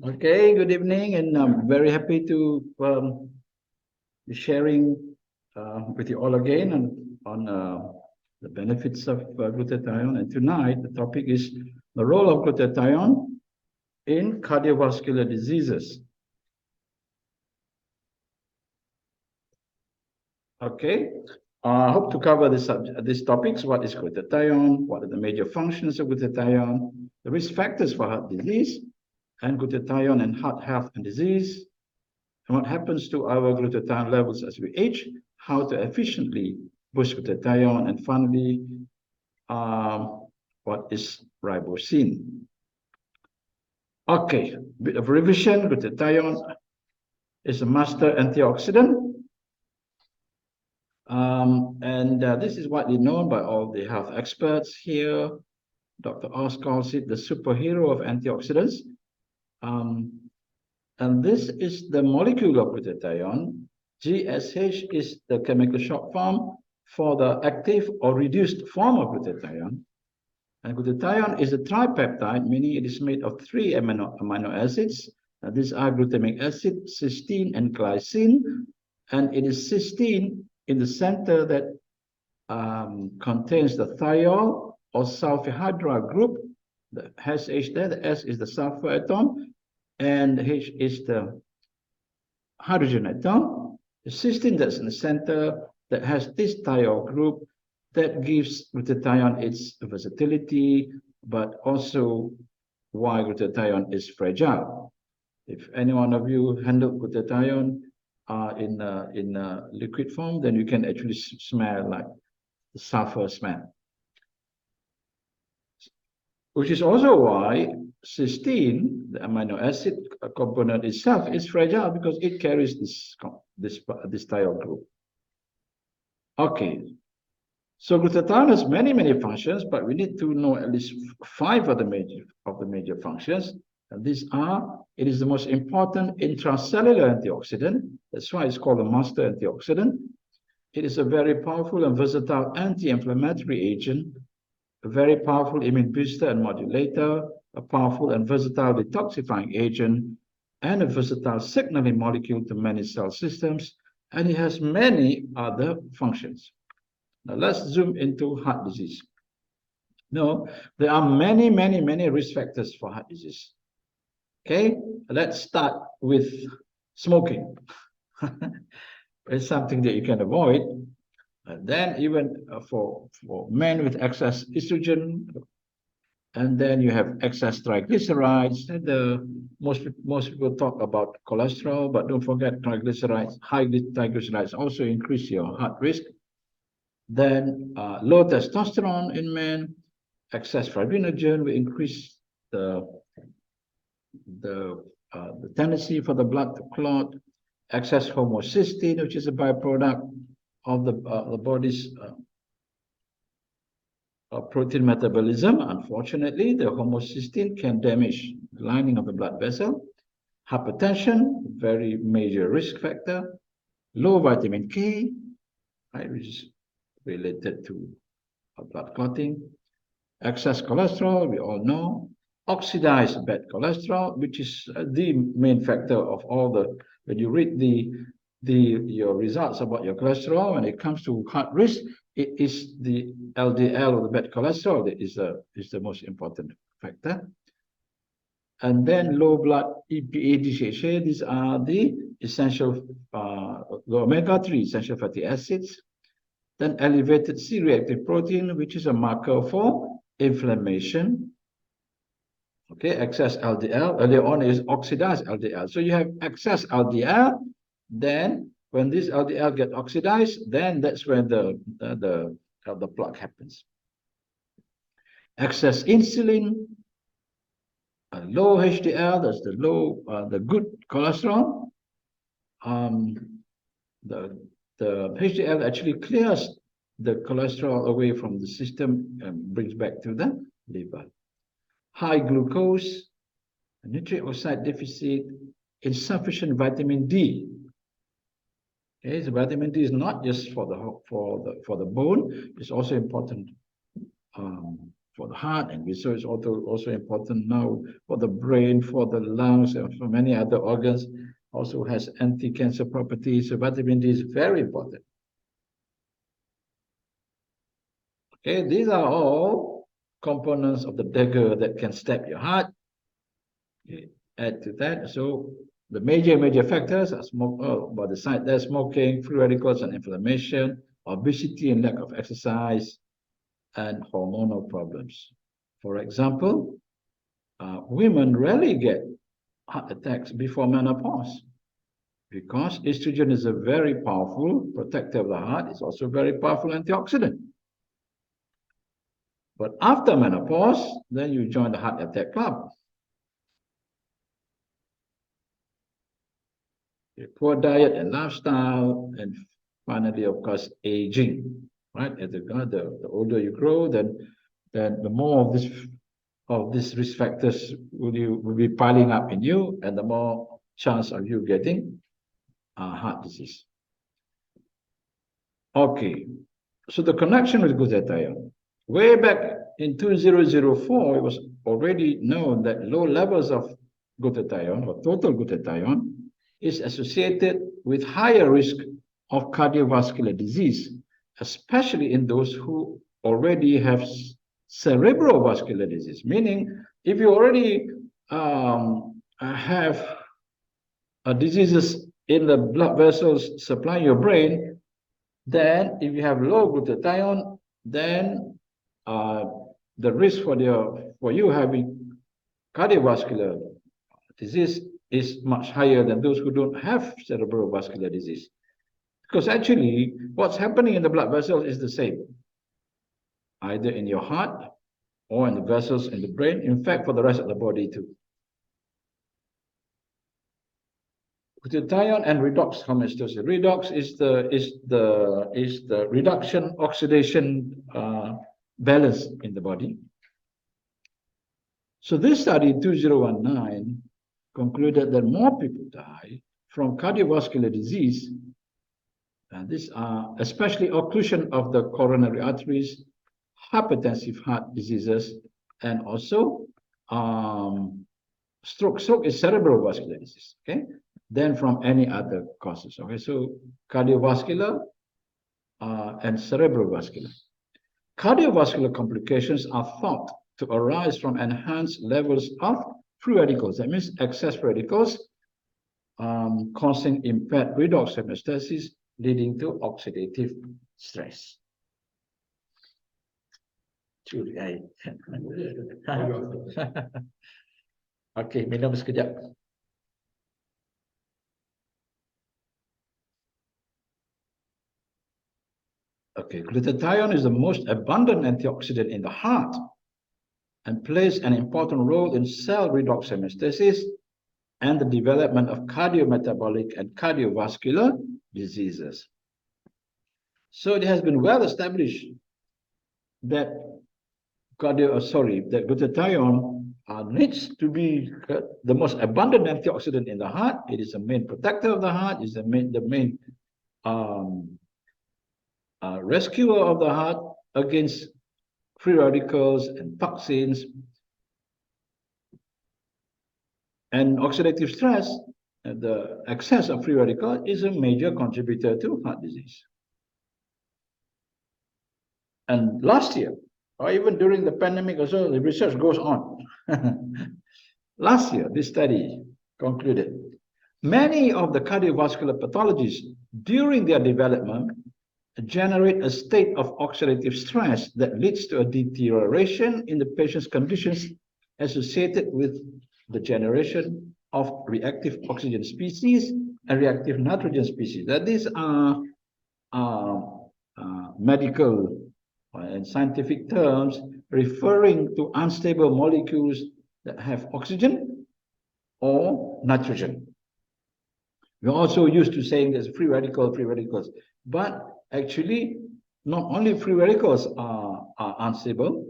Okay, good evening, and I'm very happy to be sharing with you all again on the benefits of glutathione. And tonight, the topic is the role of glutathione in cardiovascular diseases. Okay, I hope to cover these topics. What is glutathione? What are the major functions of glutathione? The risk factors for heart disease, and glutathione and heart health and disease, and what happens to our glutathione levels as we age, how to efficiently boost glutathione, and finally, what is ribosine. Okay, a bit of revision. Glutathione is a master antioxidant. This is widely known by all the health experts here. Dr. Oz calls it the superhero of antioxidants. And this is the molecule of glutathione. GSH is the chemical short form for the active or reduced form of glutathione. And glutathione is a tripeptide, meaning it is made of 3 amino acids. These are glutamic acid, cysteine, and glycine. And it is cysteine in the center that contains the thiol or sulfhydryl group. The SH there, the S is the sulfur atom, and H is the hydrogen atom. The cysteine that's in the center that has this thiol group that gives glutathione its versatility, but also why glutathione is fragile. If any one of you handle glutathione in liquid form, then you can actually smell like the sulfur smell. Which is also why cysteine, the amino acid component itself, is fragile because it carries this thiol group. Okay, so glutathione has many functions, but we need to know at least 5 of the major functions. And these are: it is the most important intracellular antioxidant. That's why it's called a master antioxidant. It is a very powerful and versatile anti-inflammatory agent, a very powerful immune booster and modulator, a powerful and versatile detoxifying agent, and a versatile signaling molecule to many cell systems, and it has many other functions. Now let's zoom into heart disease. No, there are many risk factors for heart disease. Okay, let's start with smoking. It's something that you can avoid. And then even for men with excess estrogen, and then you have excess triglycerides. And most people talk about cholesterol, but don't forget triglycerides. High triglycerides also increase your heart risk. Then low testosterone in men, excess fibrinogen will increase the tendency for the blood to clot. Excess homocysteine, which is a byproduct of the body's protein metabolism. Unfortunately, the homocysteine can damage the lining of the blood vessel. Hypertension, very major risk factor. Low vitamin K, right, which is related to blood clotting. Excess cholesterol, we all know. Oxidized bad cholesterol, which is the main factor of all the, when you read your results about your cholesterol, when it comes to heart risk, it is the LDL, or the bad cholesterol, that is the most important factor. And then low blood EPA, DHA, these are the essential omega-3 essential fatty acids. Then elevated C-reactive protein, which is a marker for inflammation. Okay, excess LDL. Earlier on is oxidized LDL. So you have excess LDL. Then when this LDL gets oxidized, then that's when the plaque happens. Excess insulin, low HDL, that's the good cholesterol. The HDL actually clears the cholesterol away from the system and brings back to the liver. High glucose, nitric oxide deficit, insufficient vitamin D. Okay, so vitamin D is not just for the bone; it's also important for the heart, and research also important now for the brain, for the lungs, and for many other organs. Also has anti-cancer properties. So vitamin D is very important. Okay, these are all components of the dagger that can stab your heart. Okay, add to that. So the major factors are by the side there, smoking, free radicals and inflammation, obesity and lack of exercise, and hormonal problems. For example, women rarely get heart attacks before menopause because estrogen is a very powerful protector of the heart. It's also a very powerful antioxidant. But after menopause, then you join the heart attack club. Poor diet and lifestyle, and finally, of course, aging. Right? As the older you grow, then the more of these risk factors will be piling up in you, and the more chance of you getting heart disease. Okay, so the connection with glutathione. Way back in 2004, it was already known that low levels of glutathione or total glutathione is associated with higher risk of cardiovascular disease, especially in those who already have cerebrovascular disease. Meaning, if you already have diseases in the blood vessels supplying your brain, then if you have low glutathione, then the risk for you having cardiovascular disease is much higher than those who don't have cerebrovascular disease. Because actually, what's happening in the blood vessels is the same, either in your heart or in the vessels in the brain, in fact, for the rest of the body too. Glutathione and redox homeostasis. Redox is the reduction oxidation balance in the body. So this study, 2019, concluded that more people die from cardiovascular disease, and these are especially occlusion of the coronary arteries, hypertensive heart diseases, and also stroke. Stroke is cerebrovascular disease, okay? Than from any other causes, okay? So cardiovascular and cerebrovascular. Cardiovascular complications are thought to arise from enhanced levels of free radicals. That means excess free radicals causing impaired redox homeostasis, leading to oxidative stress. Okay, minum sekejap. Okay, glutathione is the most abundant antioxidant in the heart and plays an important role in cell redox homeostasis and the development of cardiometabolic and cardiovascular diseases. So it has been well established that glutathione needs to be the most abundant antioxidant in the heart. It is the main protector of the heart. It's the main rescuer of the heart against free radicals and toxins. And oxidative stress, the excess of free radical, is a major contributor to heart disease. And last year, or even during the pandemic also, the research goes on. Last year, this study concluded many of the cardiovascular pathologies during their development generate a state of oxidative stress that leads to a deterioration in the patient's conditions associated with the generation of reactive oxygen species and reactive nitrogen species. That these are medical and scientific terms referring to unstable molecules that have oxygen or nitrogen. We're also used to saying there's free radicals, but actually not only free radicals are unstable,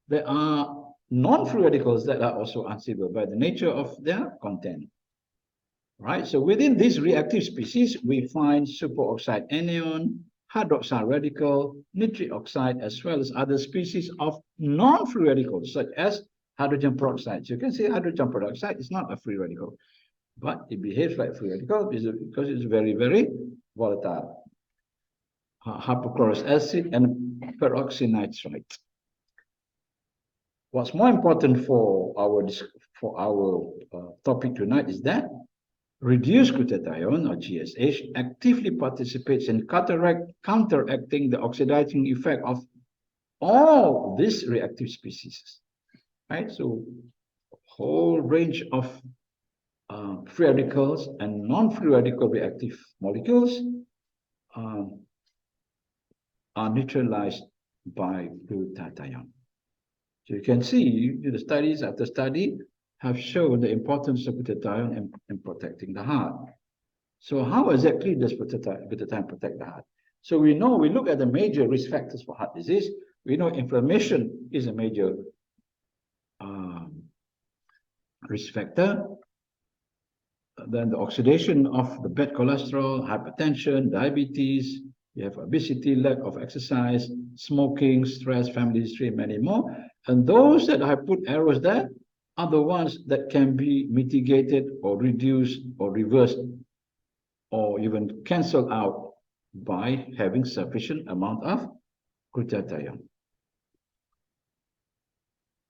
there are non-free radicals that are also unstable by the nature of their content. Right? So within these reactive species, we find superoxide anion, hydroxide radical, nitric oxide, as well as other species of non-free radicals, such as hydrogen peroxide. So you can see hydrogen peroxide is not a free radical, but it behaves like free radical because it's very, very volatile. Hypochlorous acid and peroxynitrite. What's more important for our topic tonight is that reduced glutathione, or GSH, actively participates in counteracting the oxidizing effect of all these reactive species. Right? So, a whole range of free radicals and non-free radical reactive molecules are neutralized by glutathione. So you can see the studies after study have shown the importance of glutathione in protecting the heart. So how exactly does glutathione protect the heart? So we know, we look at the major risk factors for heart disease. We know inflammation is a major risk factor. Then the oxidation of the bad cholesterol, hypertension, diabetes, you have obesity, lack of exercise, smoking, stress, family history, and many more. And those that I put arrows there are the ones that can be mitigated or reduced or reversed or even cancelled out by having sufficient amount of glutathione.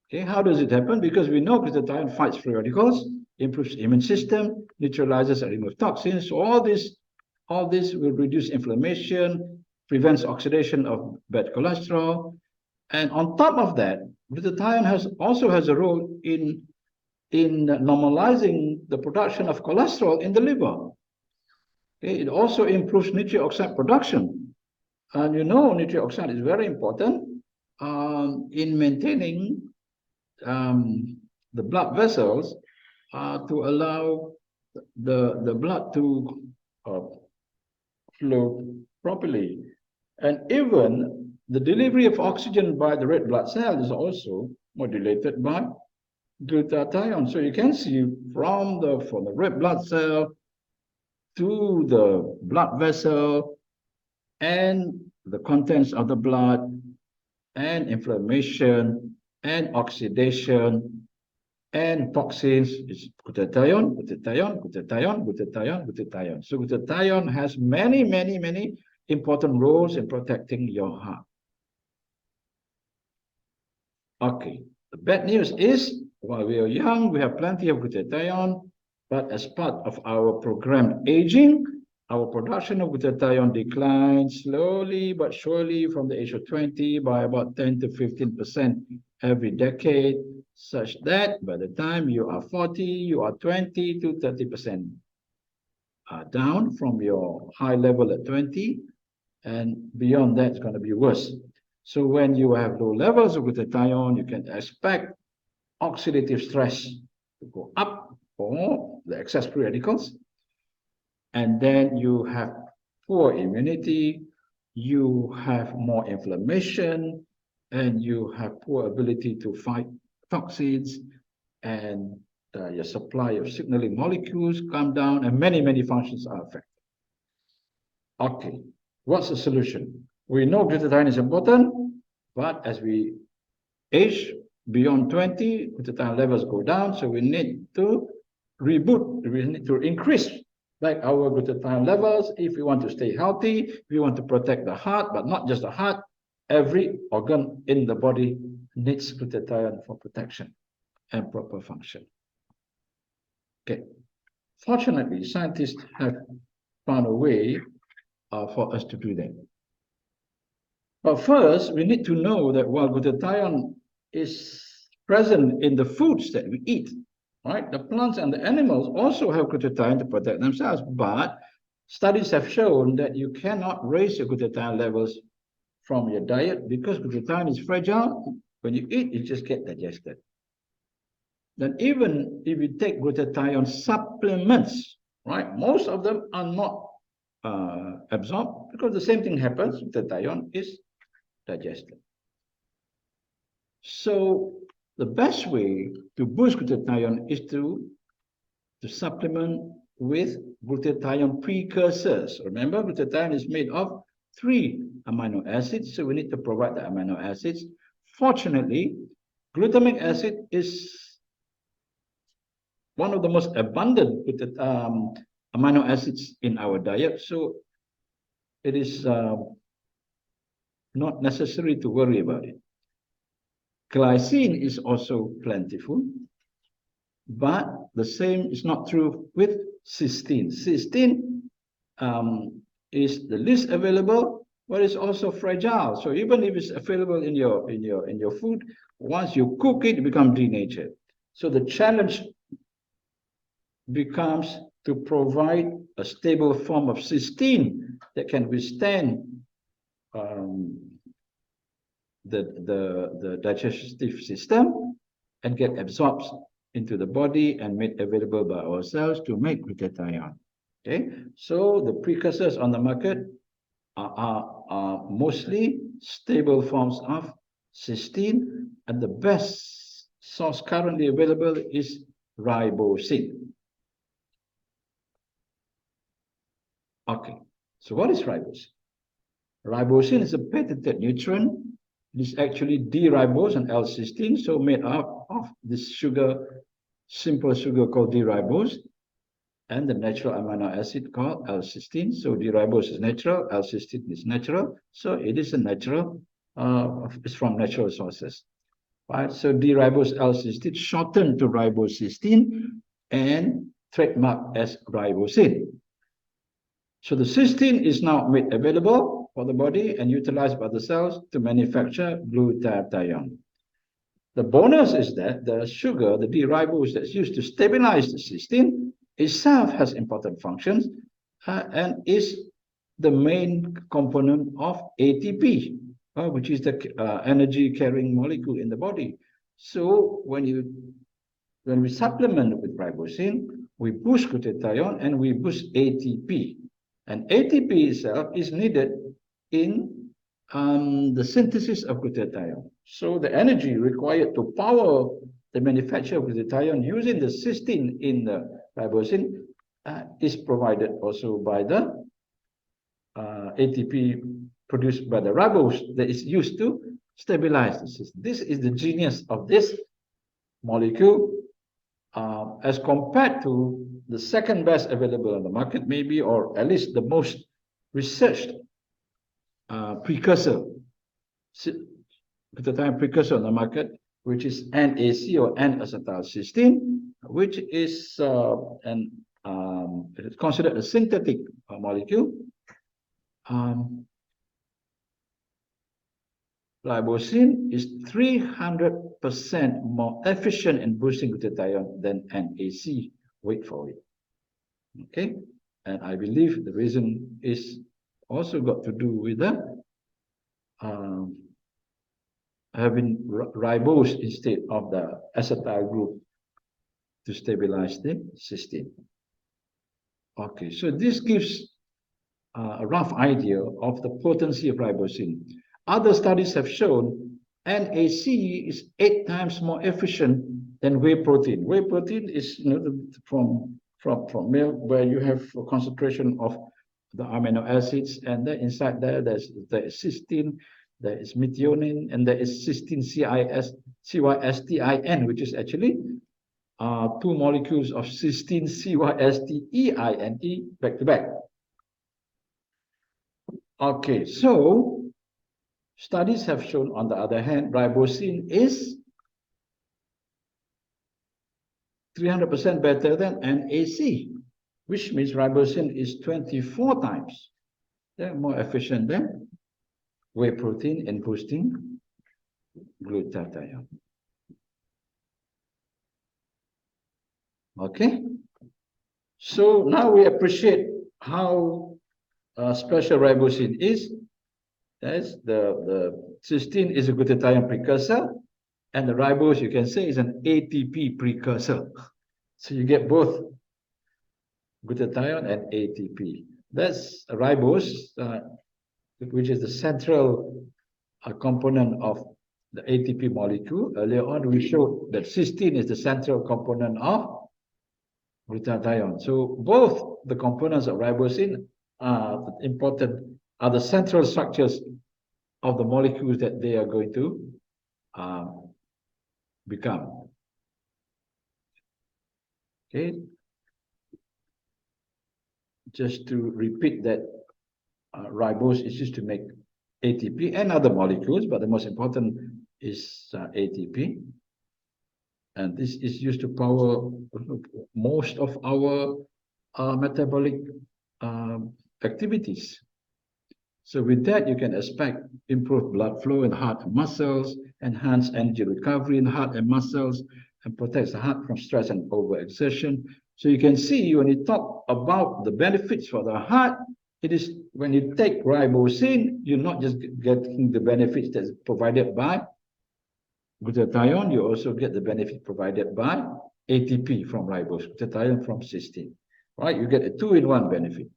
Okay, how does it happen? Because we know glutathione fights free radicals, improves immune system, neutralizes and removes toxins. So all this will reduce inflammation, prevents oxidation of bad cholesterol, and on top of that, glutathione also has a role in normalizing the production of cholesterol in the liver. Okay, it also improves nitric oxide production, and you know nitric oxide is very important in maintaining the blood vessels to allow the blood to flow properly. And even the delivery of oxygen by the red blood cell is also modulated by glutathione. So you can see from the red blood cell to the blood vessel and the contents of the blood and inflammation and oxidation and toxins is glutathione, glutathione, glutathione, glutathione, glutathione. So glutathione has many, many, many important roles in protecting your heart. Okay, the bad news is while we are young, we have plenty of glutathione, but as part of our programmed aging, our production of glutathione declines slowly but surely from the age of 20 by about 10 to 15% every decade, such that by the time you are 40, you are 20 to 30% down from your high level at 20, and beyond that, it's going to be worse. So when you have low levels of glutathione, you can expect oxidative stress to go up for the excess free radicals. And then you have poor immunity, you have more inflammation, and you have poor ability to fight toxins, and your supply of signaling molecules come down, and many, many functions are affected. Okay, what's the solution? We know glutathione is important, but as we age beyond 20, glutathione levels go down, so we need to reboot, we need to increase like our glutathione levels if we want to stay healthy, we want to protect the heart, but not just the heart, every organ in the body needs glutathione for protection and proper function. Okay, fortunately, scientists have found a way for us to do that. But first, we need to know that while glutathione is present in the foods that we eat, right? The plants and the animals also have glutathione to protect themselves, but studies have shown that you cannot raise your glutathione levels from your diet because glutathione is fragile. When you eat, it just gets digested. Then even if you take glutathione supplements, right? Most of them are not absorbed because the same thing happens. Glutathione is digested. So the best way to boost glutathione is to supplement with glutathione precursors. Remember, glutathione is made of 3 amino acids, so we need to provide the amino acids. Fortunately, glutamic acid is one of the most abundant amino acids in our diet, so it is not necessary to worry about it. Glycine is also plentiful, but the same is not true with cysteine. Cysteine is the least available, but it's also fragile. So even if it's available in your food, once you cook it, it becomes denatured. So the challenge becomes to provide a stable form of cysteine that can withstand the digestive system and get absorbed into the body and made available by our cells to make glutathione. Okay, so the precursors on the market are mostly stable forms of cysteine, and the best source currently available is ribosine. Okay, so what is ribosine? Ribosine is a patented nutrient. It is actually D-ribose and L-cysteine, so made up of this sugar, simple sugar called D-ribose, and the natural amino acid called L-cysteine. So D-ribose is natural, L-cysteine is natural, so it is a natural, it's from natural sources. Right? So D-ribose L-cysteine shortened to ribocysteine and trademarked as ribosine. So the cysteine is now made available for the body and utilized by the cells to manufacture glutathione. The bonus is that the sugar, the D-ribose that's used to stabilize the cysteine, itself has important functions and is the main component of ATP, which is the energy carrying molecule in the body. So when we supplement with ribosine, we boost glutathione and we boost ATP. And ATP itself is needed in the synthesis of glutathione. So the energy required to power the manufacture of glutathione using the cysteine in the ribosine is provided also by the ATP produced by the ribose that is used to stabilize the system. This is the genius of this molecule as compared to the second best available on the market, maybe, or at least the most researched precursor, glutathione precursor on the market, which is NAC or N-acetylcysteine, which is it's considered a synthetic molecule. Ribosine is 300% more efficient in boosting glutathione than NAC. Wait for it. Okay, and I believe the reason is also got to do with the having ribose instead of the acetyl group to stabilize the cysteine. Okay, so this gives a rough idea of the potency of ribosine. Other studies have shown NAC is 8 times more efficient than whey protein. Whey protein is from milk, where you have a concentration of the amino acids, and then inside there there is cysteine, there is methionine, and there is cysteine cysteine, which is actually 2 molecules of cysteine cysteine back to back. Okay, so studies have shown, on the other hand, ribosine is 300% better than NAC, which means ribosine is 24 times more efficient than whey protein in boosting glutathione. Okay, so now we appreciate how special ribosine is. That's the cysteine is a glutathione precursor, and the ribose, you can say, is an ATP precursor. So you get both glutathione and ATP. That's ribose, which is the central component of the ATP molecule. Earlier on, we showed that cysteine is the central component of glutathione. So both the components of ribosine are important are the central structures of the molecules that they are going to become. Okay. Just to repeat that, ribose is used to make ATP and other molecules, but the most important is ATP. And this is used to power most of our metabolic activities. So with that, you can expect improved blood flow in heart and muscles, enhance energy recovery in heart and muscles, and protects the heart from stress and overexertion. So you can see when you talk about the benefits for the heart, it is when you take ribosine, you're not just getting the benefits that's provided by glutathione, you also get the benefit provided by ATP from ribose, glutathione from cysteine, right? You get a two-in-one benefit.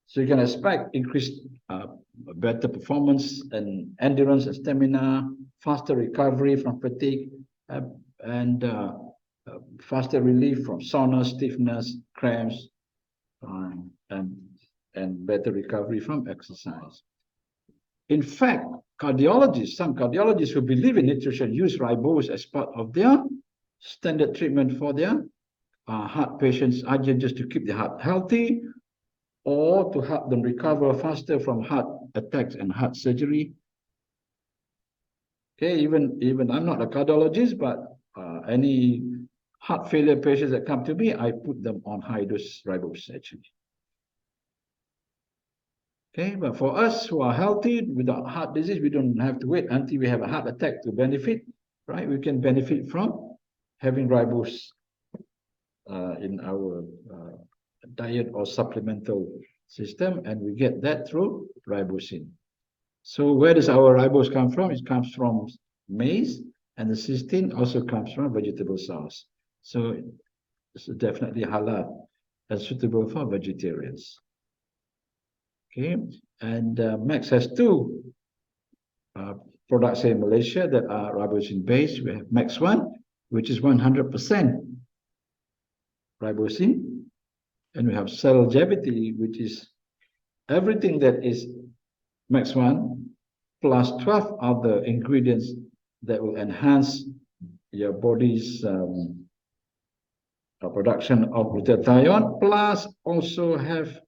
So you can expect increased better performance and endurance and stamina, faster recovery from fatigue, and faster relief from soreness, stiffness, cramps, and better recovery from exercise. In fact, some cardiologists who believe in nutrition use ribose as part of their standard treatment for their heart patients, either just to keep the heart healthy or to help them recover faster from heart attacks and heart surgery. Okay, even I'm not a cardiologist, but any heart failure patients that come to me, I put them on high-dose ribose actually. Okay, but for us who are healthy without heart disease, we don't have to wait until we have a heart attack to benefit, right? We can benefit from having ribose in our diet or supplemental system, and we get that through ribosine. So where does our ribose come from? It comes from maize, and the cysteine also comes from vegetable cells. So it's definitely halal and suitable for vegetarians. Okay, and Max has two products in Malaysia that are ribosine based. We have Max 1, which is 100% ribosine, and we have Cell Longevity, which is everything that is Max 1 plus 12 other ingredients that will enhance your body's production of glutathione, plus also have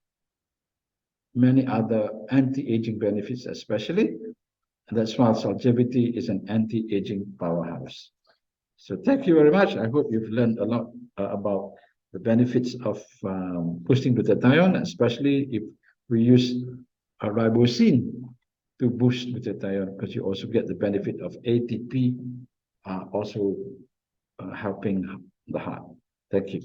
many other anti-aging benefits, especially. And that's why Cell Longevity is an anti-aging powerhouse. So thank you very much. I hope you've learned a lot about the benefits of boosting glutathione, especially if we use a ribosine to boost glutathione, because you also get the benefit of ATP also helping the heart. Thank you.